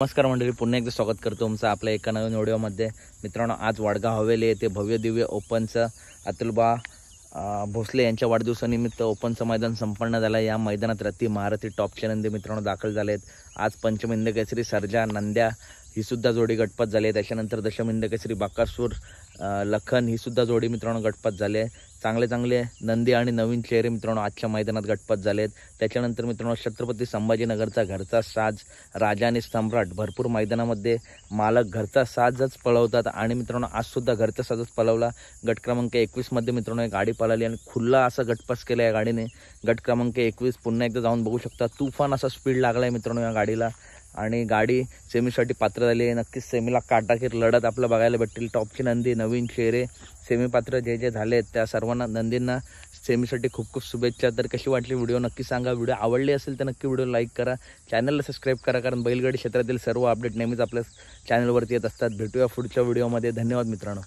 नमस्कार मंडळी, पुन्हा एकदा स्वागत करतो तुमचं आपल्या एका नवीन व्हिडिओमध्ये। मित्रांनो, आज वडगाव हवेली येथे भव्य दिव्य ओपनचं अतुलबा भोसले यांच्या वाढदिवसानिमित्त ओपनचं मैदान संपन्न झालं। या मैदानात रती महारथी टॉपचे नंदी मित्रांनो दाखल झाले आहेत। आज पंचमिंद केसरी सर्जा नंद्या ही सुद्धा जोडी गटपात झाली आहे। त्याच्यानंतर दशमिंद केसरी बाकासूर लखन ही सुद्धा जोडी मित्रांनो गटपात झाली आहे। चांगले नंदी आणि नवीन चेहरे मित्रांनो आजच्या मैदानात गटपात झाले आहेत। त्याच्यानंतर मित्रांनो छत्रपती संभाजीनगरचा घरचा साज राजा आणि सम्राट भरपूर मैदानामध्ये मालक घरचा साजच पळवतात आणि मित्रांनो आज सुद्धा घरचा साजच पळवला। गट क्रमांक 21 मध्ये मित्रांनो एक गाडी पळाली आणि खुल्ला असा गटपास केला या गाडीने। गट क्रमांक 21 पुन्हा एकदा जाऊन बघू शकता, तुफान असा स्पीड लागलाय मित्रांनो या गाडीला आणि गाडी सेमीसाठी पात्र झाली आहे। नक्कीच सेमीला काटाकीर लढत आपल्याला बघायला भेटेल। टॉपची नंदी नवीन चेहरे सेमी पात्र जे झाले त्या सर्वांना नंदींना सेमीसाठी खूप शुभेच्छा। तर कशी वाटली व्हिडिओ नक्की सांगा। व्हिडिओ आवडली असेल तर नक्की व्हिडिओ लाईक करा, चॅनलला सबस्क्राईब करा, कारण बैलगाडी क्षेत्रातील सर्व अपडेट नेहमीच आपल्या चॅनलवरती येत असतात। भेटूया पुढच्या व्हिडिओमध्ये। धन्यवाद मित्रांनो।